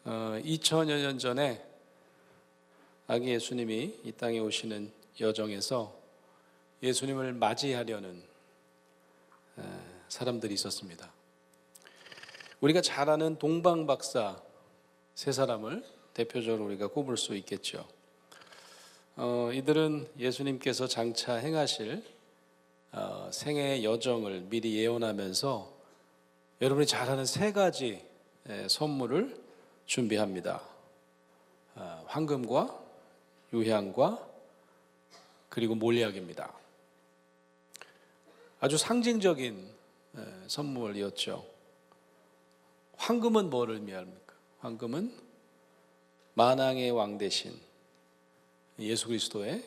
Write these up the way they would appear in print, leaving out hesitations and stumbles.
2000여 년 전에 아기 예수님이 이 땅에 오시는 여정에서 예수님을 맞이하려는 사람들이 있었습니다. 우리가 잘 아는 동방박사 세 사람을 대표적으로 우리가 꼽을 수 있겠죠. 이들은 예수님께서 장차 행하실 생애 여정을 미리 예언하면서 여러분이 잘 아는 세 가지 선물을 준비합니다. 황금과 유향과 그리고 몰약입니다. 아주 상징적인 선물이었죠. 황금은 뭐를 의미합니까? 황금은 만왕의 왕 대신 예수 그리스도의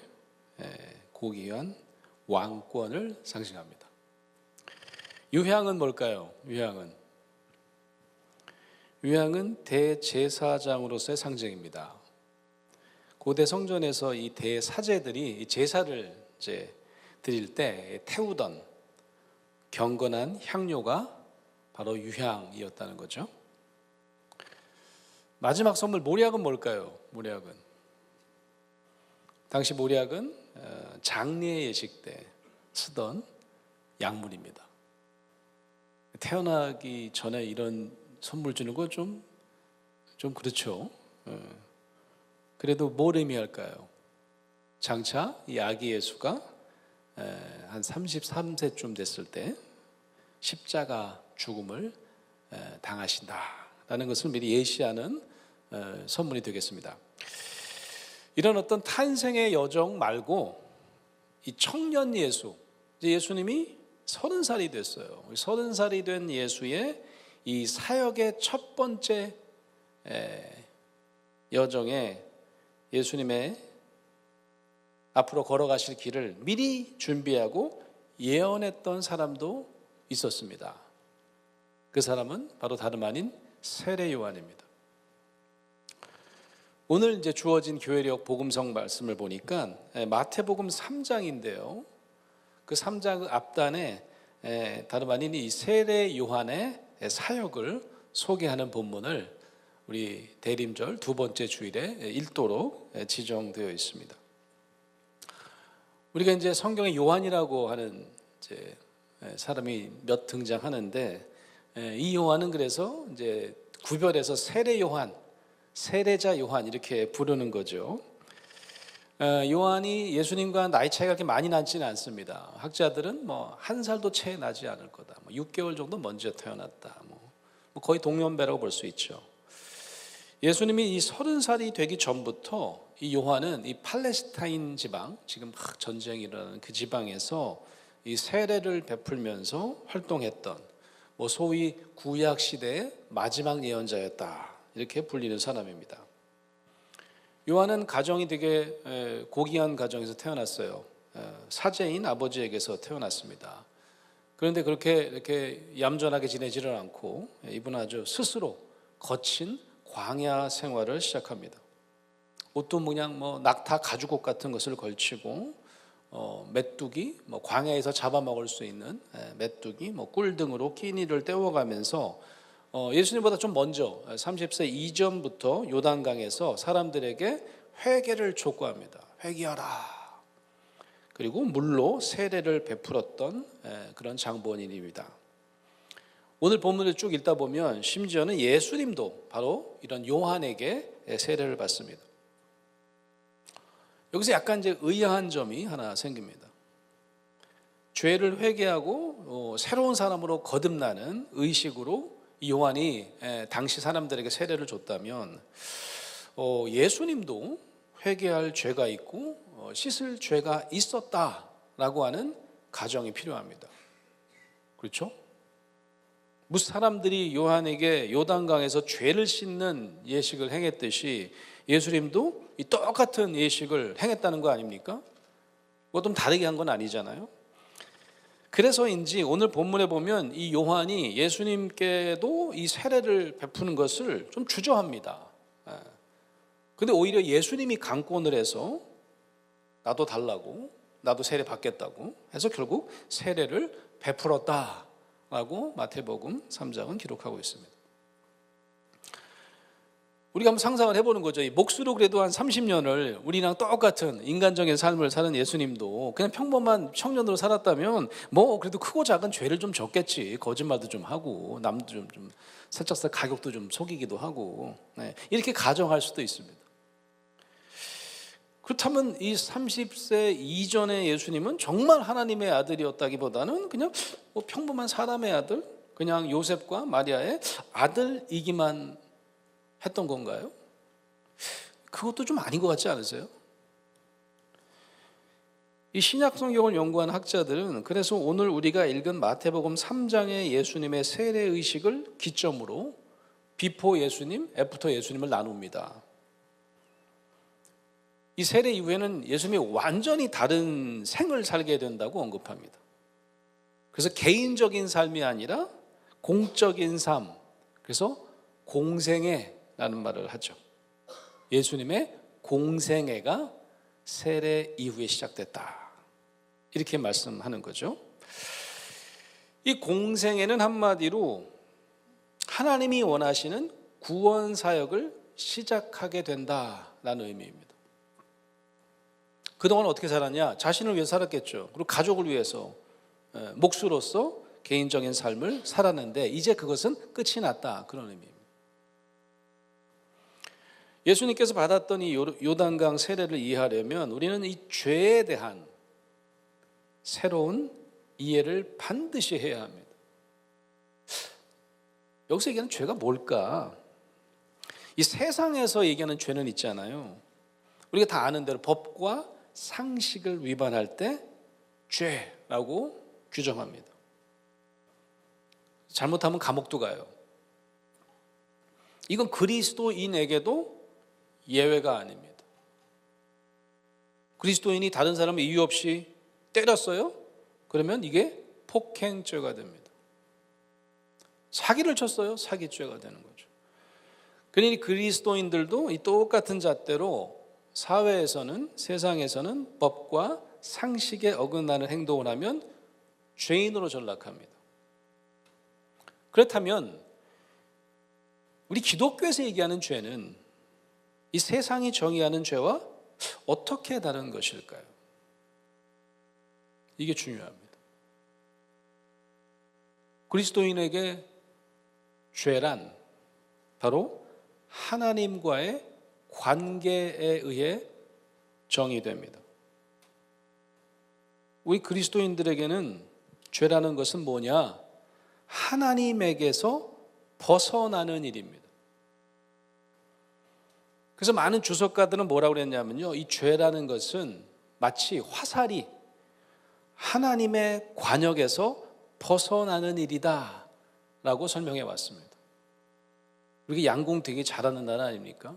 고귀한 왕권을 상징합니다. 유향은 뭘까요? 유향은 대제사장으로서의 상징입니다. 고대 성전에서 이 대사제들이 제사를 드릴 때 태우던 경건한 향료가 바로 유향이었다는 거죠. 마지막 선물 몰약은 뭘까요? 당시 몰약은 장례 예식 때 쓰던 약물입니다. 태어나기 전에 이런 선물 주는 거 좀 그렇죠. 그래도 뭘 의미할까요? 장차 이 아기 예수가 한 33세쯤 됐을 때 십자가 죽음을 당하신다라는 것을 미리 예시하는 선물이 되겠습니다. 이런 어떤 탄생의 여정 말고 이 청년 예수, 예수님이 30살이 됐어요. 30살이 된 예수의 이 사역의 첫 번째 여정에 예수님의 앞으로 걸어가실 길을 미리 준비하고 예언했던 사람도 있었습니다. 그 사람은 바로 다름 아닌 세례 요한입니다. 오늘 주어진 교회력 복음성 말씀을 보니까 마태복음 3장인데요. 그 3장 앞단에 다름 아닌 이 세례 요한의 사역을 소개하는 본문을 우리 대림절 두 번째 주일에 읽도록 지정되어 있습니다. 우리가 성경에 요한이라고 하는 사람이 몇 등장하는데 이 요한은 그래서 구별해서 세례 요한, 세례자 요한 이렇게 부르는 거죠. 요한이 예수님과 나이 차이가 그렇게 많이 나지는 않습니다. 학자들은 한 살도 채 나지 않을 거다. 6개월 정도 먼저 태어났다. 거의 동년배라고 볼 수 있죠. 예수님이 이 30살이 되기 전부터 이 요한은 이 팔레스타인 지방, 지금 전쟁이 일어나는 그 지방에서 이 세례를 베풀면서 활동했던 소위 구약 시대의 마지막 예언자였다. 이렇게 불리는 사람입니다. 요한은 가정이 되게 고귀한 가정에서 태어났어요. 사제인 아버지에게서 태어났습니다. 그런데 그렇게 이렇게 얌전하게 지내지를 않고 이분은 아주 스스로 거친 광야 생활을 시작합니다. 옷도 그냥 낙타 가죽옷 같은 것을 걸치고 메뚜기, 광야에서 잡아먹을 수 있는 메뚜기, 꿀 등으로 끼니를 때워가면서 예수님보다 좀 먼저 30세 이전부터 요단강에서 사람들에게 회개를 촉구합니다. 회개하라. 그리고 물로 세례를 베풀었던 그런 장본인입니다. 오늘 본문을 쭉 읽다 보면 심지어는 예수님도 바로 이런 요한에게 세례를 받습니다. 여기서 약간 의아한 점이 하나 생깁니다. 죄를 회개하고 새로운 사람으로 거듭나는 의식으로 요한이 당시 사람들에게 세례를 줬다면 예수님도 회개할 죄가 있고 씻을 죄가 있었다라고 하는 가정이 필요합니다. 그렇죠? 무슨 사람들이 요한에게 요단강에서 죄를 씻는 예식을 행했듯이 예수님도 이 똑같은 예식을 행했다는 거 아닙니까? 뭐 좀 다르게 한 건 아니잖아요. 그래서인지 오늘 본문에 보면 이 요한이 예수님께도 이 세례를 베푸는 것을 좀 주저합니다. 근데 오히려 예수님이 강권을 해서 나도 달라고, 나도 세례 받겠다고 해서 결국 세례를 베풀었다라고 마태복음 3장은 기록하고 있습니다. 우리가 한번 상상을 해보는 거죠. 이 몫으로 그래도 한 30년을 우리랑 똑같은 인간적인 삶을 사는 예수님도 그냥 평범한 청년으로 살았다면 뭐 그래도 크고 작은 죄를 좀 졌겠지. 거짓말도 좀 하고 남도 좀 살짝 가격도 좀 속이기도 하고, 네, 이렇게 가정할 수도 있습니다. 그렇다면 이 30세 이전의 예수님은 정말 하나님의 아들이었다기보다는 그냥 뭐 평범한 사람의 아들, 그냥 요셉과 마리아의 아들이기만 했던 건가요? 그것도 좀 아닌 것 같지 않으세요? 이 신약 성경을 연구한 학자들은 그래서 오늘 우리가 읽은 마태복음 3장의 예수님의 세례 의식을 기점으로 비포 예수님, 애프터 예수님을 나눕니다. 이 세례 이후에는 예수님이 완전히 다른 생을 살게 된다고 언급합니다. 그래서 개인적인 삶이 아니라 공적인 삶, 그래서 공생애라는 말을 하죠. 예수님의 공생애가 세례 이후에 시작됐다, 이렇게 말씀하는 거죠. 이 공생애는 한마디로 하나님이 원하시는 구원 사역을 시작하게 된다라는 의미입니다. 그동안 어떻게 살았냐? 자신을 위해 살았겠죠. 그리고 가족을 위해서 몫으로서 개인적인 삶을 살았는데 이제 그것은 끝이 났다, 그런 의미입니다. 예수님께서 받았던 이 요단강 세례를 이해하려면 우리는 이 죄에 대한 새로운 이해를 반드시 해야 합니다. 여기서 얘기하는 죄가 뭘까? 이 세상에서 얘기하는 죄는 있잖아요. 우리가 다 아는 대로 법과 상식을 위반할 때 죄라고 규정합니다. 잘못하면 감옥도 가요. 이건 그리스도인에게도 예외가 아닙니다. 그리스도인이 다른 사람을 이유 없이 때렸어요? 그러면 이게 폭행죄가 됩니다. 사기를 쳤어요? 사기죄가 되는 거죠. 그러니 그리스도인들도 이 똑같은 잣대로 사회에서는, 세상에서는 법과 상식에 어긋나는 행동을 하면 죄인으로 전락합니다. 그렇다면 우리 기독교에서 얘기하는 죄는 이 세상이 정의하는 죄와 어떻게 다른 것일까요? 이게 중요합니다. 그리스도인에게 죄란 바로 하나님과의 관계에 의해 정의됩니다. 우리 그리스도인들에게는 죄라는 것은 뭐냐? 하나님에게서 벗어나는 일입니다. 그래서 많은 주석가들은 뭐라고 그랬냐면요, 이 죄라는 것은 마치 화살이 하나님의 관역에서 벗어나는 일이다 라고 설명해 왔습니다. 우리가 양궁 되게 잘하는 나라 아닙니까?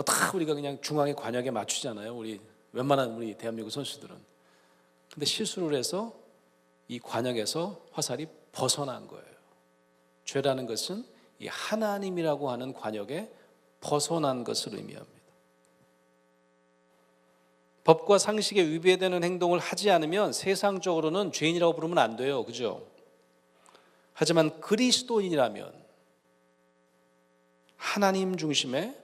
다 우리가 그냥 중앙의 관역에 맞추잖아요. 웬만한 우리 대한민국 선수들은. 근데 실수를 해서 이 관역에서 화살이 벗어난 거예요. 죄라는 것은 이 하나님이라고 하는 관역에 벗어난 것을 의미합니다. 법과 상식에 위배되는 행동을 하지 않으면 세상적으로는 죄인이라고 부르면 안 돼요. 그죠? 하지만 그리스도인이라면 하나님 중심의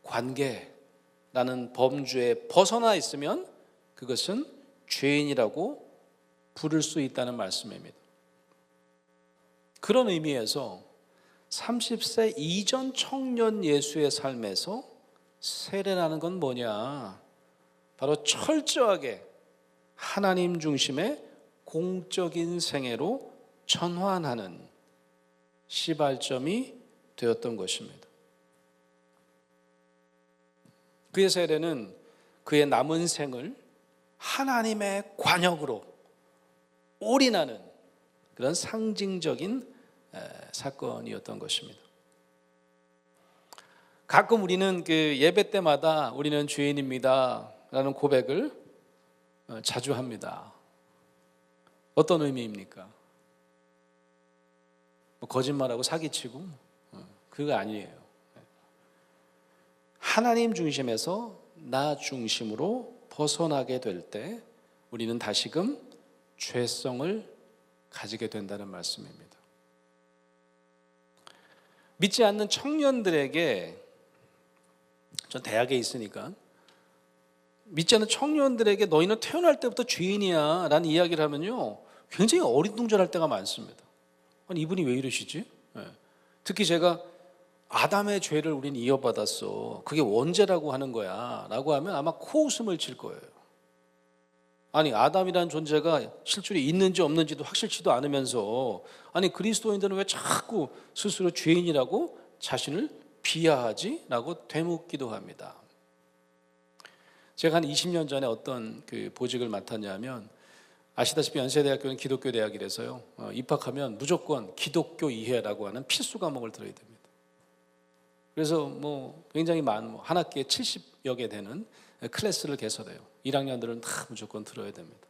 관계라는 범주에 벗어나 있으면 그것은 죄인이라고 부를 수 있다는 말씀입니다. 그런 의미에서 30세 이전 청년 예수의 삶에서 세례라는 건 뭐냐? 바로 철저하게 하나님 중심의 공적인 생애로 전환하는 시발점이 되었던 것입니다. 그의 세례는 그의 남은 생을 하나님의 관역으로 올인하는 그런 상징적인 사건이었던 것입니다. 가끔 우리는 그 예배 때마다 우리는 죄인입니다 라는 고백을 자주 합니다. 어떤 의미입니까? 거짓말하고 사기치고 그거 아니에요. 하나님 중심에서 나 중심으로 벗어나게 될 때 우리는 다시금 죄성을 가지게 된다는 말씀입니다. 믿지 않는 청년들에게 전 대학에 있으니까 믿지 않는 청년들에게 너희는 태어날 때부터 죄인이야 라는 이야기를 하면요 굉장히 어리둥절할 때가 많습니다. 아니 이분이 왜 이러시지? 특히 제가 아담의 죄를 우린 이어받았어, 그게 원죄라고 하는 거야 라고 하면 아마 코웃음을 칠 거예요. 아니 아담이라는 존재가 실제로 있는지 없는지도 확실치도 않으면서 아니 그리스도인들은 왜 자꾸 스스로 죄인이라고 자신을 비하하지? 라고 되묻기도 합니다. 제가 한 20년 전에 어떤 그 보직을 맡았냐면 아시다시피 연세대학교는 기독교 대학이라서요 입학하면 무조건 기독교 이해라고 하는 필수 과목을 들어야 됩니다. 그래서 뭐 굉장히 많은 한 학기에 70여 개 되는 클래스를 개설해요. 1학년들은 다 무조건 들어야 됩니다.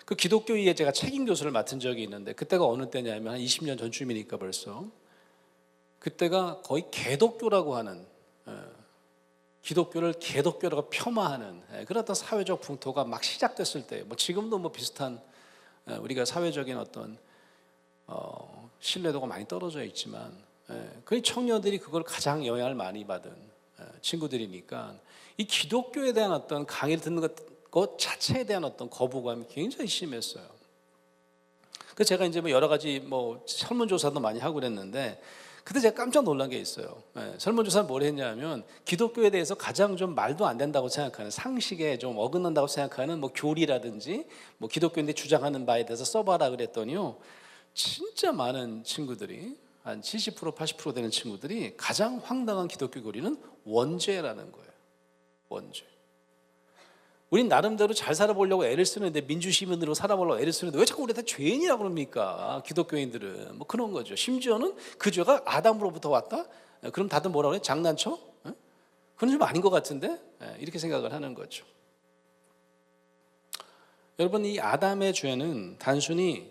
그 기독교 이해 제가 책임 교수를 맡은 적이 있는데 그때가 어느 때냐면 한 20년 전쯤이니까 벌써 그때가 거의 개독교라고 하는 기독교를 개독교라고 폄하하는 그런 어떤 사회적 풍토가 막 시작됐을 때 뭐 지금도 뭐 비슷한 우리가 사회적인 어떤 신뢰도가 많이 떨어져 있지만 그 청년들이 그걸 가장 영향을 많이 받은 친구들이니까 이 기독교에 대한 어떤 강의를 듣는 것 자체에 대한 어떤 거부감이 굉장히 심했어요. 그래서 제가 이제 뭐 여러 가지 뭐 설문조사도 많이 하고 그랬는데 그때 제가 깜짝 놀란 게 있어요. 설문조사는 뭘 했냐면 기독교에 대해서 가장 좀 말도 안 된다고 생각하는 상식에 좀 어긋난다고 생각하는 뭐 교리라든지 뭐 기독교인들이 주장하는 바에 대해서 써봐라 그랬더니요 진짜 많은 친구들이 한 70% 80% 되는 친구들이 가장 황당한 기독교 교리는 원죄라는 거예요. 원죄. 우린 나름대로 잘 살아보려고 애를 쓰는데 민주시민으로 살아보려고 애를 쓰는데 왜 자꾸 우리한테 죄인이라고 그럽니까? 기독교인들은 뭐 그런 거죠. 심지어는 그 죄가 아담으로부터 왔다? 그럼 다들 뭐라고 그래? 장난쳐? 그건 좀 아닌 것 같은데? 이렇게 생각을 하는 거죠. 여러분 이 아담의 죄는 단순히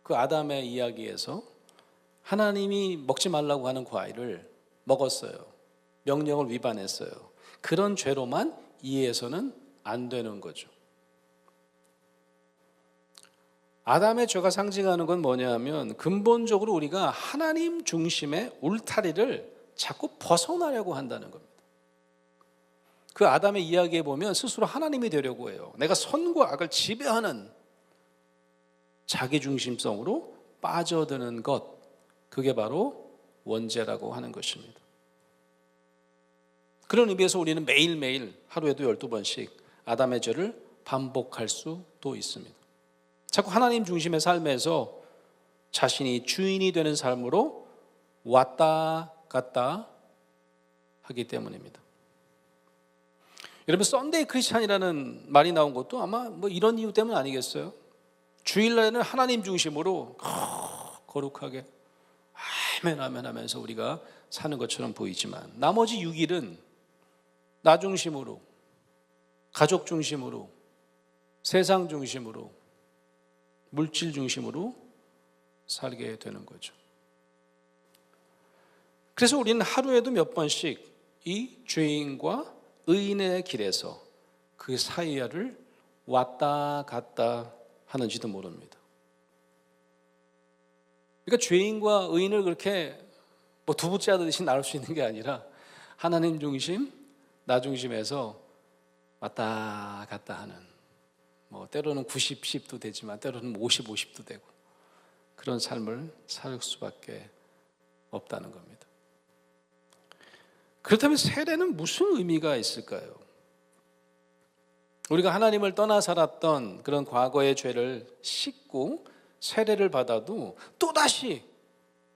그 아담의 이야기에서 하나님이 먹지 말라고 하는 과일을 먹었어요. 명령을 위반했어요. 그런 죄로만 이해해서는 안 되는 거죠. 아담의 죄가 상징하는 건 뭐냐면 근본적으로 우리가 하나님 중심의 울타리를 자꾸 벗어나려고 한다는 겁니다. 그 아담의 이야기에 보면 스스로 하나님이 되려고 해요. 내가 선과 악을 지배하는 자기중심성으로 빠져드는 것, 그게 바로 원죄라고 하는 것입니다. 그런 의미에서 우리는 매일매일 하루에도 12번씩 아담의 죄를 반복할 수도 있습니다. 자꾸 하나님 중심의 삶에서 자신이 주인이 되는 삶으로 왔다 갔다 하기 때문입니다. 여러분 썬데이 크리스찬이라는 말이 나온 것도 아마 뭐 이런 이유 때문 아니겠어요? 주일날에는 하나님 중심으로 거룩하게 아멘 아멘 하면서 우리가 사는 것처럼 보이지만 나머지 6일은 나 중심으로, 가족 중심으로, 세상 중심으로, 물질 중심으로 살게 되는 거죠. 그래서 우리는 하루에도 몇 번씩 이 죄인과 의인의 길에서 그 사이를 왔다 갔다 하는지도 모릅니다. 그러니까 죄인과 의인을 그렇게 뭐 두부째 하듯이 나눌 수 있는 게 아니라 하나님 중심, 나 중심에서 왔다 갔다 하는 뭐 때로는 90, 10도 되지만 때로는 50, 50도 되고 그런 삶을 살 수밖에 없다는 겁니다. 그렇다면 세례는 무슨 의미가 있을까요? 우리가 하나님을 떠나 살았던 그런 과거의 죄를 씻고 세례를 받아도 또다시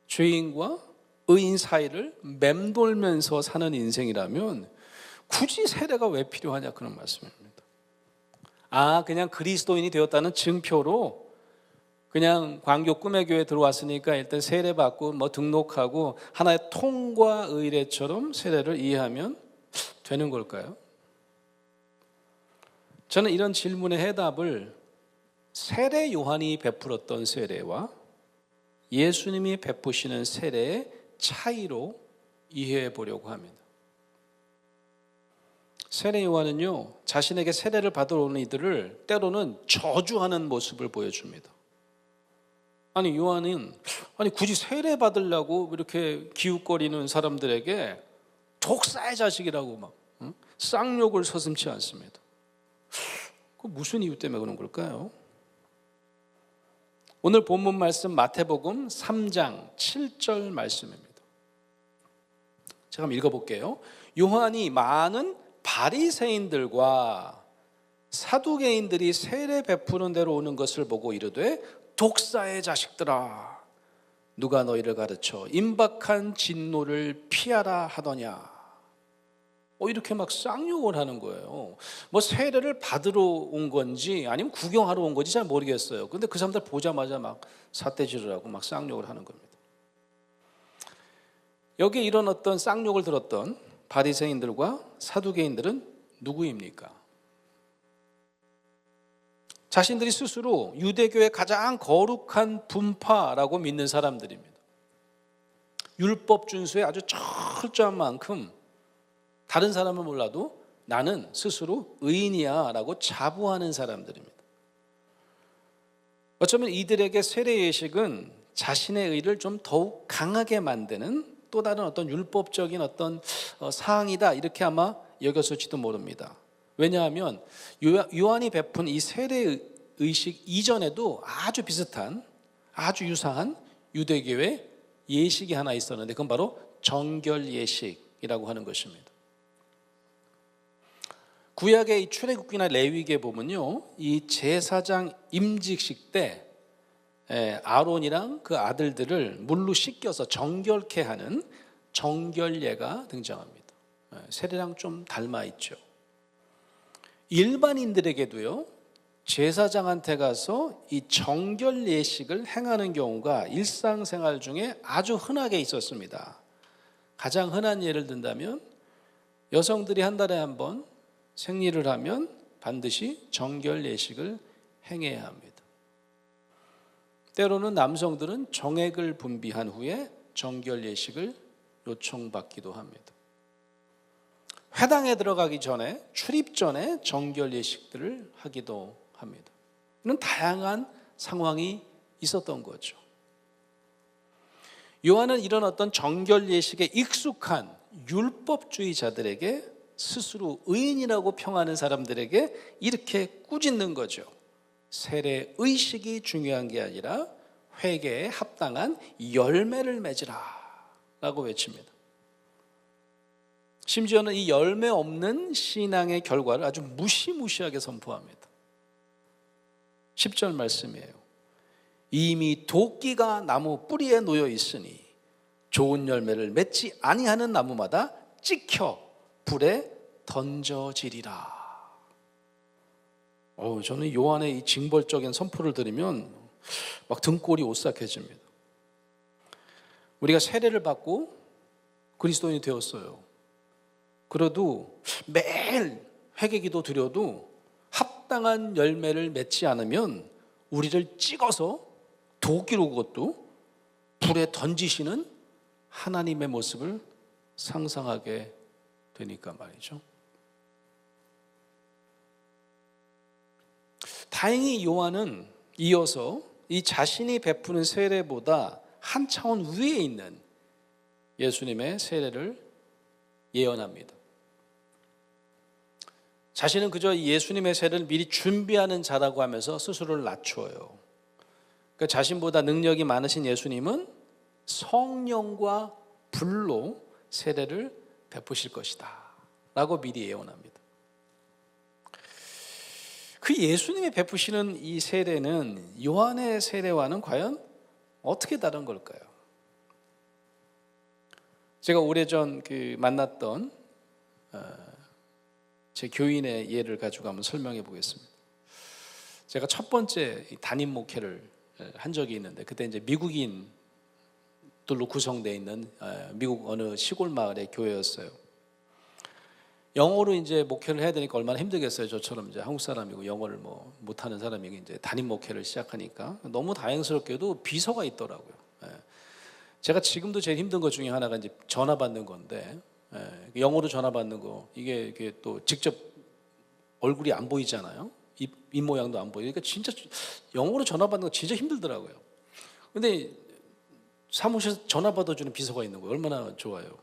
죄인과 의인 사이를 맴돌면서 사는 인생이라면 굳이 세례가 왜 필요하냐 그런 말씀입니다. 그냥 그리스도인이 되었다는 증표로 그냥 광교 꿈의 교회에 들어왔으니까 일단 세례 받고 뭐 등록하고 하나의 통과 의례처럼 세례를 이해하면 되는 걸까요? 저는 이런 질문의 해답을 세례 요한이 베풀었던 세례와 예수님이 베푸시는 세례의 차이로 이해해 보려고 합니다. 세례 요한은요, 자신에게 세례를 받으러 오는 이들을 때로는 저주하는 모습을 보여줍니다. 아니 요한은 굳이 세례 받으려고 이렇게 기웃거리는 사람들에게 독사의 자식이라고 막 쌍욕을 서슴지 않습니다. 그 무슨 이유 때문에 그런 걸까요? 오늘 본문 말씀 마태복음 3장 7절 말씀입니다. 제가 한번 읽어볼게요. 요한이 많은 바리새인들과 사두개인들이 세례 베푸는 데로 오는 것을 보고 이르되 독사의 자식들아, 누가 너희를 가르쳐 임박한 진노를 피하라 하더냐. 이렇게 막 쌍욕을 하는 거예요. 뭐 세례를 받으러 온 건지 아니면 구경하러 온 건지 잘 모르겠어요. 근데 그 사람들 보자마자 막 삿대질을 하고 막 쌍욕을 하는 겁니다. 여기 이런 어떤 쌍욕을 들었던 바리새인들과 사두개인들은 누구입니까? 자신들이 스스로 유대교의 가장 거룩한 분파라고 믿는 사람들입니다. 율법 준수에 아주 철저한 만큼 다른 사람은 몰라도 나는 스스로 의인이야 라고 자부하는 사람들입니다. 어쩌면 이들에게 세례 예식은 자신의 의를 좀 더욱 강하게 만드는 또 다른 어떤 율법적인 어떤 사항이다, 이렇게 아마 여겼을지도 모릅니다. 왜냐하면 요한이 베푼 이 세례 의식 이전에도 아주 비슷한, 아주 유사한 유대교의 예식이 하나 있었는데 그건 바로 정결 예식이라고 하는 것입니다. 구약의 이 출애굽기나 레위기에 보면요, 이 제사장 임직식 때 아론이랑 그 아들들을 물로 씻겨서 정결케 하는 정결예가 등장합니다. 세례랑 좀 닮아 있죠. 일반인들에게도요, 제사장한테 가서 이 정결 예식을 행하는 경우가 일상생활 중에 아주 흔하게 있었습니다. 가장 흔한 예를 든다면 여성들이 한 달에 한 번 생리를 하면 반드시 정결 예식을 행해야 합니다. 때로는 남성들은 정액을 분비한 후에 정결 예식을 요청받기도 합니다. 회당에 들어가기 전에, 출입 전에 정결 예식들을 하기도 합니다. 이런 다양한 상황이 있었던 거죠. 요한은 이런 어떤 정결 예식에 익숙한 율법주의자들에게, 스스로 의인이라고 평하는 사람들에게 이렇게 꾸짖는 거죠. 세례 의식이 중요한 게 아니라 회개에 합당한 열매를 맺으라 라고 외칩니다. 심지어는 이 열매 없는 신앙의 결과를 아주 무시무시하게 선포합니다. 10절 말씀이에요. 이미 도끼가 나무 뿌리에 놓여 있으니 좋은 열매를 맺지 아니하는 나무마다 찍혀 불에 던져지리라. 저는 요한의 이 징벌적인 선포를 들으면 막 등골이 오싹해집니다. 우리가 세례를 받고 그리스도인이 되었어요. 그래도 매일 회개기도 드려도 합당한 열매를 맺지 않으면 우리를 찍어서 도끼로, 그것도 불에 던지시는 하나님의 모습을 상상하게 되니까 말이죠. 다행히 요한은 이어서 이 자신이 베푸는 세례보다 한 차원 위에 있는 예수님의 세례를 예언합니다. 자신은 그저 예수님의 세례를 미리 준비하는 자라고 하면서 스스로를 낮춰요. 그러니까 자신보다 능력이 많으신 예수님은 성령과 불로 세례를 베푸실 것이다 라고 미리 예언합니다. 그 예수님이 베푸시는 이 세례는 요한의 세례와는 과연 어떻게 다른 걸까요? 제가 오래전 만났던 제 교인의 예를 가지고 한번 설명해 보겠습니다. 제가 첫 번째 담임 목회를 한 적이 있는데, 그때 이제 미국인들로 구성되어 있는 미국 어느 시골 마을의 교회였어요. 영어로 이제 목회를 해야 되니까 얼마나 힘들겠어요. 저처럼 이제 한국 사람이고 영어를 못하는 사람이 이제 담임 목회를 시작하니까 너무 다행스럽게도 비서가 있더라고요. 제가 지금도 제일 힘든 것 중에 하나가 이제 전화 받는 건데, 영어로 전화 받는 거, 이게 또 직접 얼굴이 안 보이잖아요. 입 모양도 안 보이니까 진짜 영어로 전화 받는 거 진짜 힘들더라고요. 근데 사무실에서 전화 받아주는 비서가 있는 거예요. 얼마나 좋아요.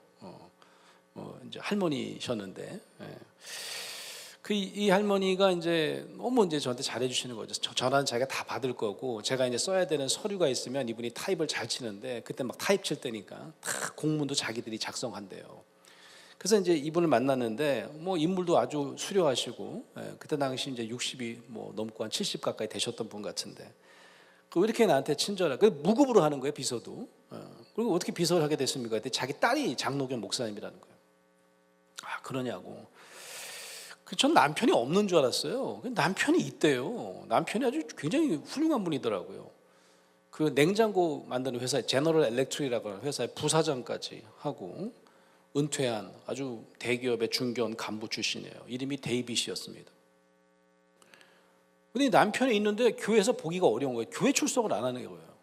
이제 할머니셨는데, 이 할머니가 이제 너무 이제 저한테 잘해주시는 거죠. 전화는 자기가 다 받을 거고, 제가 이제 써야 되는 서류가 있으면 이분이 타입을 잘 치는데, 그때 막 타입 칠 때니까 다 공문도 자기들이 작성한대요. 그래서 이제 이분을 만났는데, 뭐 인물도 아주 수려하시고, 그때 당시 이제 60이 뭐 넘고 한 70 가까이 되셨던 분 같은데, 왜 이렇게 나한테 친절하게, 무급으로 하는 거예요, 비서도. 그리고 어떻게 비서를 하게 됐습니까? 그때 자기 딸이 장로교 목사님이라는 거예요. 아, 그러냐고. 전 남편이 없는 줄 알았어요. 남편이 있대요. 남편이 아주 굉장히 훌륭한 분이더라고요. 그 냉장고 만드는 회사에 제너럴 엘렉트릭이라고 하는 회사의 부사장까지 하고 은퇴한 아주 대기업의 중견 간부 출신이에요. 이름이 데이빗이었습니다. 근데 남편이 있는데 교회에서 보기가 어려운 거예요. 교회 출석을 안 하는 거예요.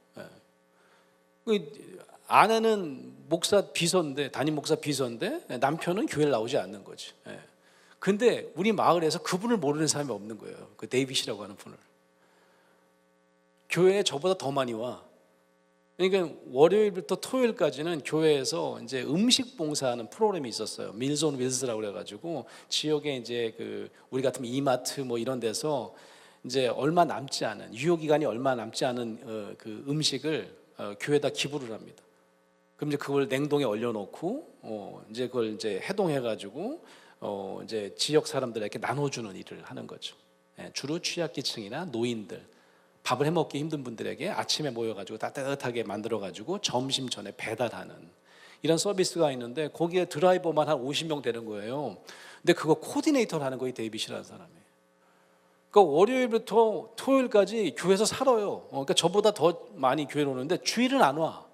아내는 목사 비서인데, 담임 목사 비서인데 남편은 교회를 나오지 않는 거지. 근데 우리 마을에서 그분을 모르는 사람이 없는 거예요. 그 데이빗이라고 하는 분을. 교회에 저보다 더 많이 와. 그러니까 월요일부터 토요일까지는 교회에서 이제 음식 봉사하는 프로그램이 있었어요. 밀즈 온 윌즈라고 그래가지고 지역에 이제 그 우리 같으면 이마트 뭐 이런 데서 이제 얼마 남지 않은, 유효 기간이 얼마 남지 않은 그 음식을 교회에다 기부를 합니다. 그럼 이제 그걸 냉동에 얼려놓고 이제 그걸 이제 해동해가지고 이제 지역 사람들에게 나눠주는 일을 하는 거죠. 주로 취약계층이나 노인들, 밥을 해먹기 힘든 분들에게 아침에 모여가지고 따뜻하게 만들어가지고 점심 전에 배달하는 이런 서비스가 있는데, 거기에 드라이버만 한 50명 되는 거예요. 근데 그거 코디네이터를 하는 거예요, 데이빗이라는 사람이. 그러니까 월요일부터 토요일까지 교회에서 살아요. 그러니까 저보다 더 많이 교회로 오는데 주일은 안 와.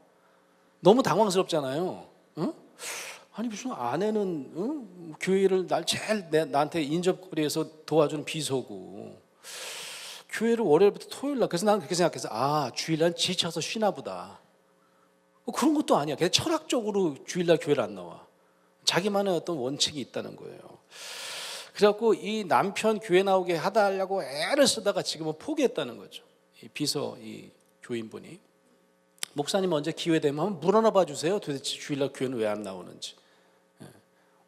너무 당황스럽잖아요. 응? 아니 무슨 아내는 교회를 제일 나한테 인접거리에서 도와주는 비서고 교회를 월요일부터 토요일 날. 그래서 나는 그렇게 생각해서, 아, 주일날 지쳐서 쉬나 보다. 그런 것도 아니야. 그냥 철학적으로 주일날 교회를 안 나와. 자기만의 어떤 원칙이 있다는 거예요. 그래갖고 이 남편 교회 나오게 하려고 애를 쓰다가 지금은 포기했다는 거죠. 이 비서, 이 교인분이. 목사님 언제 기회 되면 한번 물어봐 주세요. 도대체 주일날 교회는 왜 안 나오는지.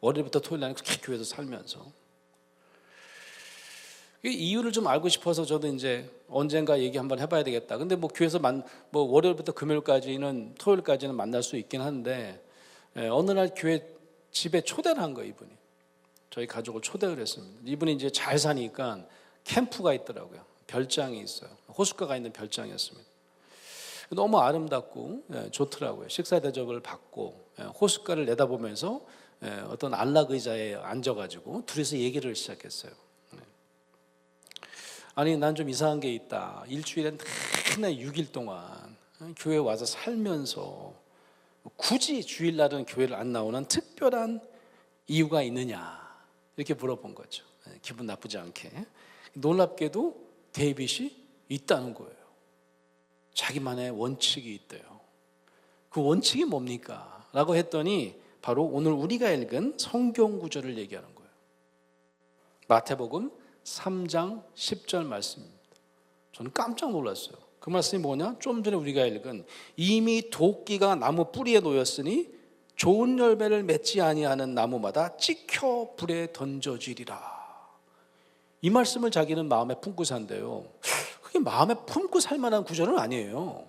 월요일부터 토요일날 그렇게 교회에서 살면서. 이유를 좀 알고 싶어서 저도 이제 언젠가 얘기 한번 해봐야 되겠다. 근데 뭐 교회에서 뭐 월요일부터 금요일까지는, 토요일까지는 만날 수 있긴 한데, 어느 날 교회 집에 초대를 한 거예요, 이분이. 저희 가족을 초대를 했습니다. 이분이 이제 잘 사니까 캠프가 있더라고요. 별장이 있어요. 호숫가가 있는 별장이었습니다. 너무 아름답고 좋더라고요. 식사 대접을 받고 호숫가를 내다보면서 어떤 안락 의자에 앉아가지고 둘이서 얘기를 시작했어요. 아니, 난 좀 이상한 게 있다. 일주일에 내내 6일 동안 교회 와서 살면서 굳이 주일날은 교회를 안 나오는 특별한 이유가 있느냐, 이렇게 물어본 거죠. 기분 나쁘지 않게. 놀랍게도 데이빗이 있다는 거예요. 자기만의 원칙이 있대요. 그 원칙이 뭡니까? 라고 했더니 바로 오늘 우리가 읽은 성경 구절을 얘기하는 거예요. 마태복음 3장 10절 말씀입니다. 저는 깜짝 놀랐어요. 그 말씀이 뭐냐? 좀 전에 우리가 읽은 이미 도끼가 나무 뿌리에 놓였으니 좋은 열매를 맺지 아니하는 나무마다 찍혀 불에 던져지리라. 이 말씀을 자기는 마음에 품고 산대요. 그게 마음에 품고 살 만한 구절은 아니에요.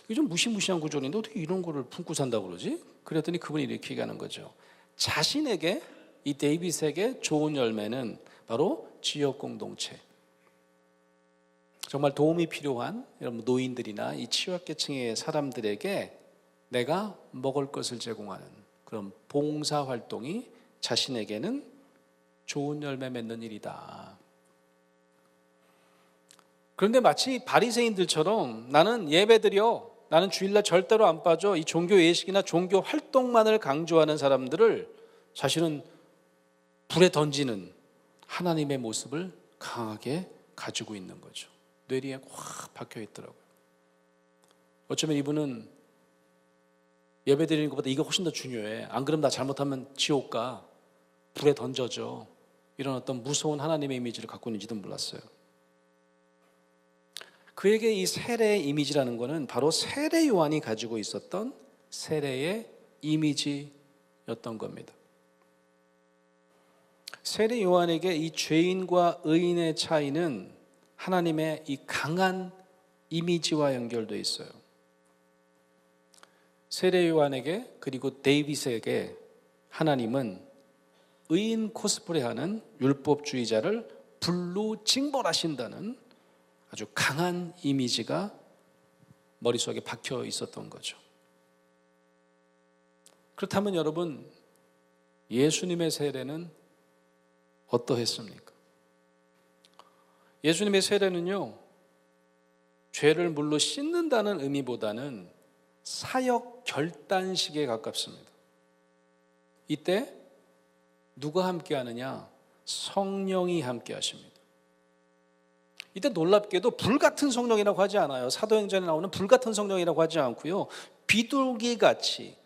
이게 좀 무시무시한 구절인데 어떻게 이런 거를 품고 산다고 그러지? 그랬더니 그분이 이렇게 얘기하는 거죠. 자신에게, 이 데이빗에게 좋은 열매는 바로 지역 공동체, 정말 도움이 필요한 이런 노인들이나 이 취약계층의 사람들에게 내가 먹을 것을 제공하는 그런 봉사 활동이 자신에게는 좋은 열매 맺는 일이다. 그런데 마치 바리새인들처럼 나는 예배드려, 나는 주일날 절대로 안 빠져, 이 종교 예식이나 종교 활동만을 강조하는 사람들을 자신은 불에 던지는 하나님의 모습을 강하게 가지고 있는 거죠. 뇌리에 확 박혀 있더라고요. 어쩌면 이분은 예배드리는 것보다 이거 훨씬 더 중요해. 안 그러면 나 잘못하면 지옥 가, 불에 던져져. 이런 어떤 무서운 하나님의 이미지를 갖고 있는지도 몰랐어요. 그에게 이 세례의 이미지라는 것은 바로 세례 요한이 가지고 있었던 세례의 이미지였던 겁니다. 세례 요한에게 이 죄인과 의인의 차이는 하나님의 이 강한 이미지와 연결되어 있어요. 세례 요한에게 그리고 데이빗에게 하나님은 의인 코스프레하는 율법주의자를 불로 징벌하신다는 아주 강한 이미지가 머릿속에 박혀 있었던 거죠. 그렇다면 여러분, 예수님의 세례는 어떠했습니까? 예수님의 세례는요, 죄를 물로 씻는다는 의미보다는 사역 결단식에 가깝습니다. 이때 누가 함께 하느냐? 성령이 함께 하십니다. 이때 놀랍게도 불같은 성령이라고 하지 않아요. 사도행전에 나오는 불같은 성령이라고 하지 않고요, 비둘기같이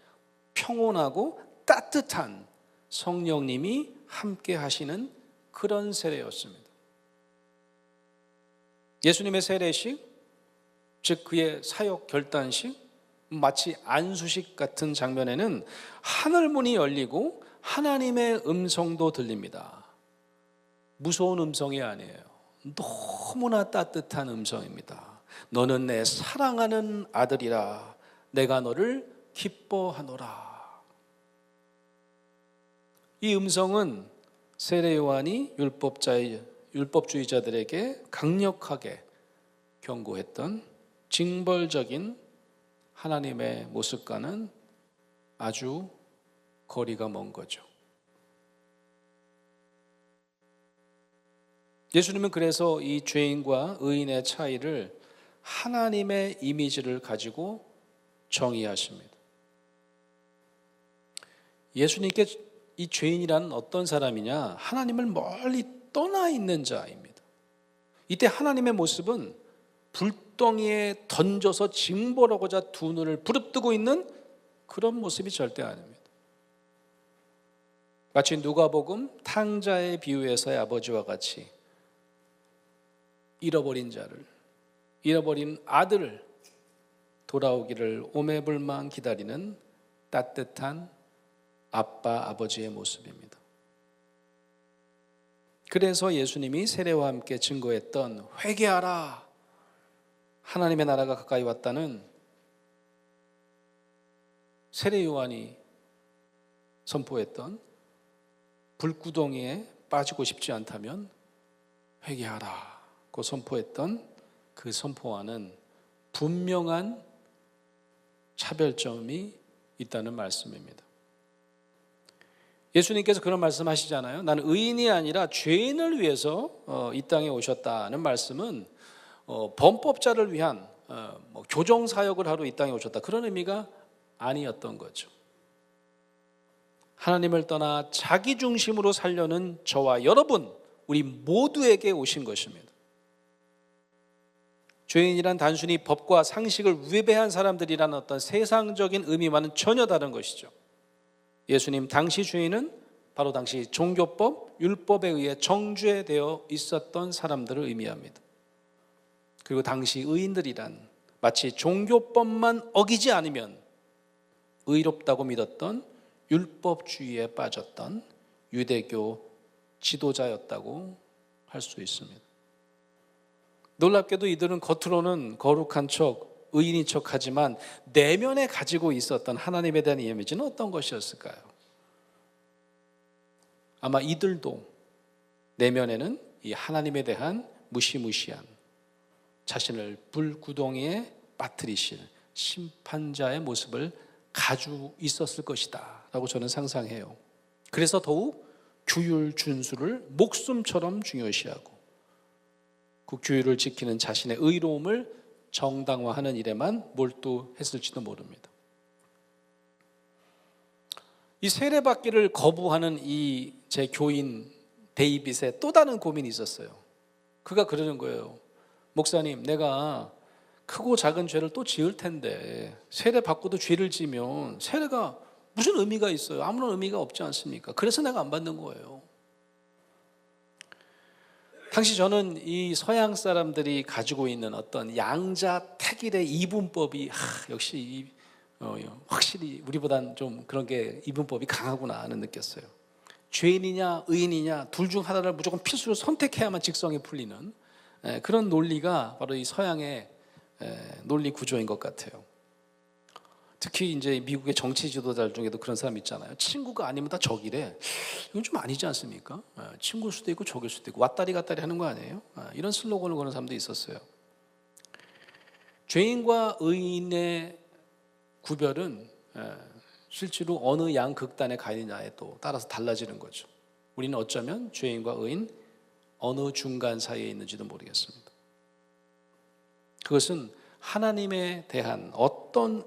평온하고 따뜻한 성령님이 함께 하시는 그런 세례였습니다. 예수님의 세례식, 즉 그의 사역 결단식, 마치 안수식 같은 장면에는 하늘문이 열리고 하나님의 음성도 들립니다. 무서운 음성이 아니에요. 너무나 따뜻한 음성입니다. 너는 내 사랑하는 아들이라, 내가 너를 기뻐하노라. 이 음성은 세례 요한이 율법주의자들에게 강력하게 경고했던 징벌적인 하나님의 모습과는 아주 거리가 먼 거죠. 예수님은 그래서 이 죄인과 의인의 차이를 하나님의 이미지를 가지고 정의하십니다. 예수님께 이 죄인이란 어떤 사람이냐? 하나님을 멀리 떠나 있는 자입니다. 이때 하나님의 모습은 불덩이에 던져서 징벌하고자 두 눈을 부릅뜨고 있는 그런 모습이 절대 아닙니다. 마치 누가복음 탕자의 비유에서의 아버지와 같이 잃어버린 자를, 잃어버린 아들을 돌아오기를 오매불망 기다리는 따뜻한 아빠, 아버지의 모습입니다. 그래서 예수님이 세례와 함께 증거했던 회개하라, 하나님의 나라가 가까이 왔다는 세례 요한이 선포했던 불구덩이에 빠지고 싶지 않다면 회개하라고 선포했던 그 선포와는 분명한 차별점이 있다는 말씀입니다. 예수님께서 그런 말씀하시잖아요. 나는 의인이 아니라 죄인을 위해서 이 땅에 오셨다는 말씀은 범법자를 위한 교정사역을 하러 이 땅에 오셨다, 그런 의미가 아니었던 거죠. 하나님을 떠나 자기 중심으로 살려는 저와 여러분, 우리 모두에게 오신 것입니다. 죄인이란 단순히 법과 상식을 위배한 사람들이라는 어떤 세상적인 의미와는 전혀 다른 것이죠. 예수님 당시 죄인은 바로 당시 종교법, 율법에 의해 정죄되어 있었던 사람들을 의미합니다. 그리고 당시 의인들이란 마치 종교법만 어기지 않으면 의롭다고 믿었던 율법주의에 빠졌던 유대교 지도자였다고 할 수 있습니다. 놀랍게도 이들은 겉으로는 거룩한 척, 의인인 척하지만 내면에 가지고 있었던 하나님에 대한 이미지는 어떤 것이었을까요? 아마 이들도 내면에는 이 하나님에 대한 무시무시한, 자신을 불구덩이에 빠뜨리실 심판자의 모습을 가지고 있었을 것이다 라고 저는 상상해요. 그래서 더욱 규율 준수를 목숨처럼 중요시하고 그 규율을 지키는 자신의 의로움을 정당화하는 일에만 몰두했을지도 모릅니다. 이 세례받기를 거부하는 이 제 교인 데이빗의 또 다른 고민이 있었어요. 그가 그러는 거예요. 목사님, 내가 크고 작은 죄를 또 지을 텐데 세례받고도 죄를 지면 세례가 무슨 의미가 있어요? 아무런 의미가 없지 않습니까? 그래서 내가 안 받는 거예요. 당시 저는 이 서양 사람들이 가지고 있는 어떤 양자택일의 이분법이 역시 확실히 우리보다는 좀 그런 게 이분법이 강하구나 하는 느꼈어요. 죄인이냐 의인이냐 둘 중 하나를 무조건 필수로 선택해야만 직성이 풀리는 그런 논리가 바로 이 서양의 논리 구조인 것 같아요. 특히 이제 미국의 정치 지도자들 중에도 그런 사람 있잖아요. 친구가 아니면 다 적이래. 이건 좀 아니지 않습니까? 친구일 수도 있고 적일 수도 있고 왔다리 갔다리 하는 거 아니에요? 이런 슬로건을 거는 사람도 있었어요. 죄인과 의인의 구별은 실제로 어느 양 극단에 가 있느냐에 또 따라서 달라지는 거죠. 우리는 어쩌면 죄인과 의인 어느 중간 사이에 있는지도 모르겠습니다. 그것은 하나님에 대한 어떤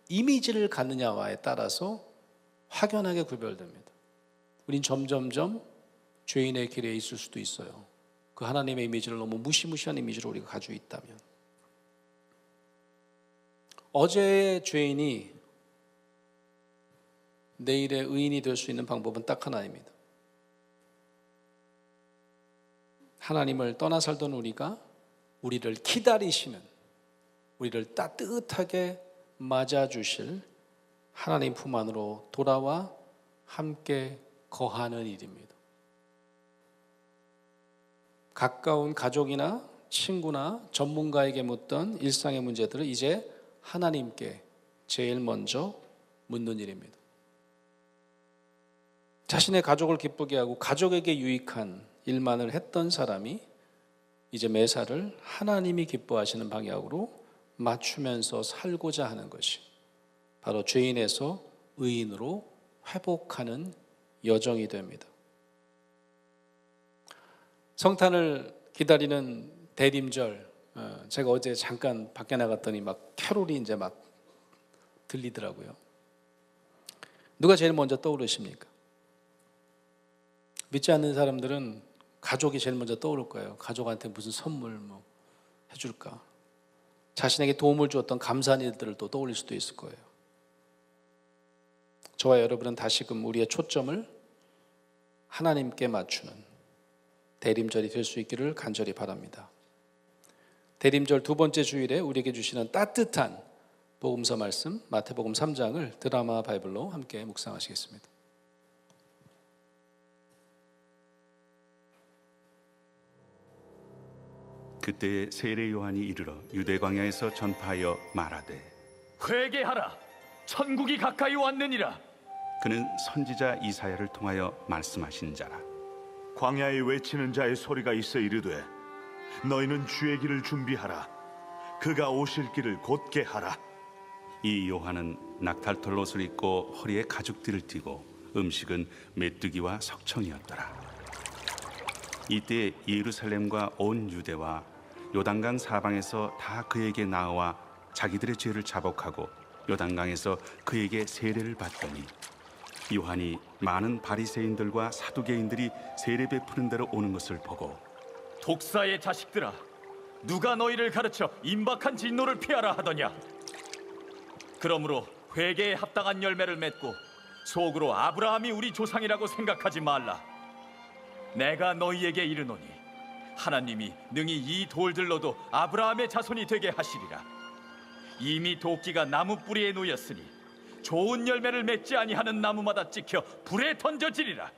이미지를 갖느냐와에 따라서 확연하게 구별됩니다. 우린 점점점 죄인의 길에 있을 수도 있어요. 그 하나님의 이미지를 너무 무시무시한 이미지로 우리가 가지고 있다면. 어제의 죄인이 내일의 의인이 될 수 있는 방법은 딱 하나입니다. 하나님을 떠나 살던 우리가 우리를 기다리시는, 우리를 따뜻하게 맞아주실 하나님 품 안으로 돌아와 함께 거하는 일입니다. 가까운 가족이나 친구나 전문가에게 묻던 일상의 문제들을 이제 하나님께 제일 먼저 묻는 일입니다. 자신의 가족을 기쁘게 하고 가족에게 유익한 일만을 했던 사람이 이제 매사를 하나님이 기뻐하시는 방향으로 맞추면서 살고자 하는 것이 바로 죄인에서 의인으로 회복하는 여정이 됩니다. 성탄을 기다리는 대림절, 제가 어제 잠깐 밖에 나갔더니 막 캐롤이 이제 막 들리더라고요. 누가 제일 먼저 떠오르십니까? 믿지 않는 사람들은 가족이 제일 먼저 떠오를 거예요. 가족한테 무슨 선물 뭐 해줄까? 자신에게 도움을 주었던 감사한 일들을 또 떠올릴 수도 있을 거예요. 저와 여러분은 다시금 우리의 초점을 하나님께 맞추는 대림절이 될 수 있기를 간절히 바랍니다. 대림절 두 번째 주일에 우리에게 주시는 따뜻한 복음서 말씀 마태복음 3장을 드라마 바이블로 함께 묵상하시겠습니다. 그때 세례 요한이 이르러 유대 광야에서 전파하여 말하되 회개하라, 천국이 가까이 왔느니라. 그는 선지자 이사야를 통하여 말씀하신 자라. 광야에 외치는 자의 소리가 있어 이르되 너희는 주의 길을 준비하라, 그가 오실 길을 곧게 하라. 이 요한은 낙탈털 옷을 입고 허리에 가죽띠를 띠고 음식은 메뚜기와 석청이었더라. 이때 예루살렘과 온 유대와 요단강 사방에서 다 그에게 나와 자기들의 죄를 자복하고 요단강에서 그에게 세례를 받더니 요한이 많은 바리새인들과 사두개인들이 세례 베푸는 데로 오는 것을 보고 독사의 자식들아, 누가 너희를 가르쳐 임박한 진노를 피하라 하더냐? 그러므로 회개에 합당한 열매를 맺고 속으로 아브라함이 우리 조상이라고 생각하지 말라. 내가 너희에게 이르노니 하나님이 능히 이 돌들로도 아브라함의 자손이 되게 하시리라. 이미 도끼가 나무 뿌리에 놓였으니 좋은 열매를 맺지 아니하는 나무마다 찍혀 불에 던져지리라.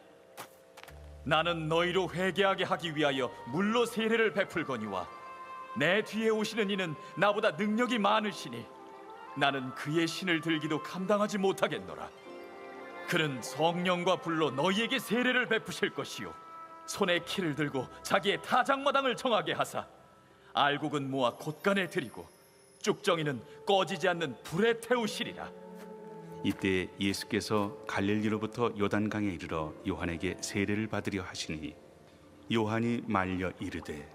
나는 너희로 회개하게 하기 위하여 물로 세례를 베풀거니와 내 뒤에 오시는 이는 나보다 능력이 많으시니 나는 그의 신을 들기도 감당하지 못하겠노라. 그는 성령과 불로 너희에게 세례를 베푸실 것이요 손에 키를 들고 자기의 타작마당을 정하게 하사 알곡은 모아 곳간에 들이고 쭉정이는 꺼지지 않는 불에 태우시리라. 이때 예수께서 갈릴리로부터 요단강에 이르러 요한에게 세례를 받으려 하시니 요한이 말려 이르되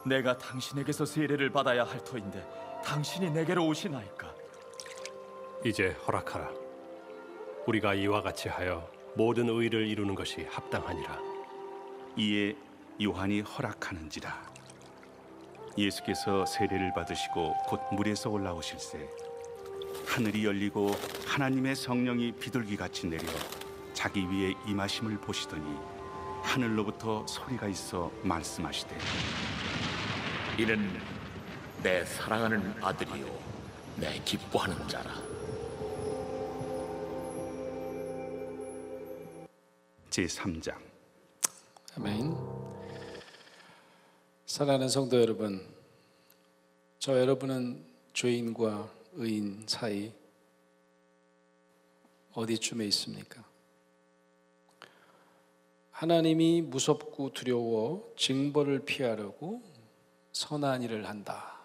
내가 당신에게서 세례를 받아야 할 터인데 당신이 내게로 오시나이까? 이제 허락하라. 우리가 이와 같이 하여 모든 의를 이루는 것이 합당하니라. 이에 요한이 허락하는지라. 예수께서 세례를 받으시고 곧 물에서 올라오실새 하늘이 열리고 하나님의 성령이 비둘기같이 내려 자기 위에 임하심을 보시더니 하늘로부터 소리가 있어 말씀하시되 이는 내 사랑하는 아들이요 내 기뻐하는 자라. 제3장. 아멘. 사랑하는 성도 여러분, 저 여러분은 죄인과 의인 사이 어디쯤에 있습니까? 하나님이 무섭고 두려워 징벌을 피하려고 선한 일을 한다.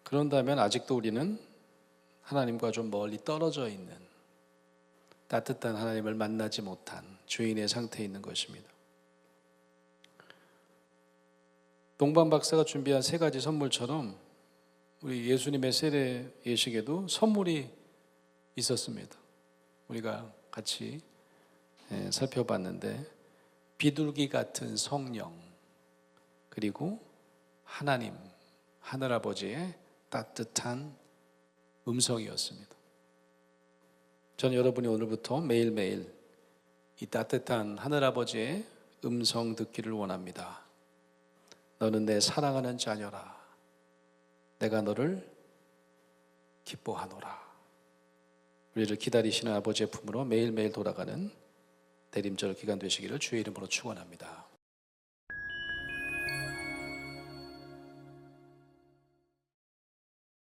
그런다면 아직도 우리는 하나님과 좀 멀리 떨어져 있는, 따뜻한 하나님을 만나지 못한 죄인의 상태에 있는 것입니다. 동방 박사가 준비한 3가지 선물처럼 우리 예수님의 세례 예식에도 선물이 있었습니다. 우리가 같이 살펴봤는데, 비둘기 같은 성령, 그리고 하나님, 하늘아버지의 따뜻한 음성이었습니다. 저는 여러분이 오늘부터 매일매일 이 따뜻한 하늘아버지의 음성 듣기를 원합니다. 너는 내 사랑하는 자녀라. 내가 너를 기뻐하노라. 우리를 기다리시는 아버지의 품으로 매일매일 돌아가는 대림절 기간 되시기를 주의 이름으로 축원합니다.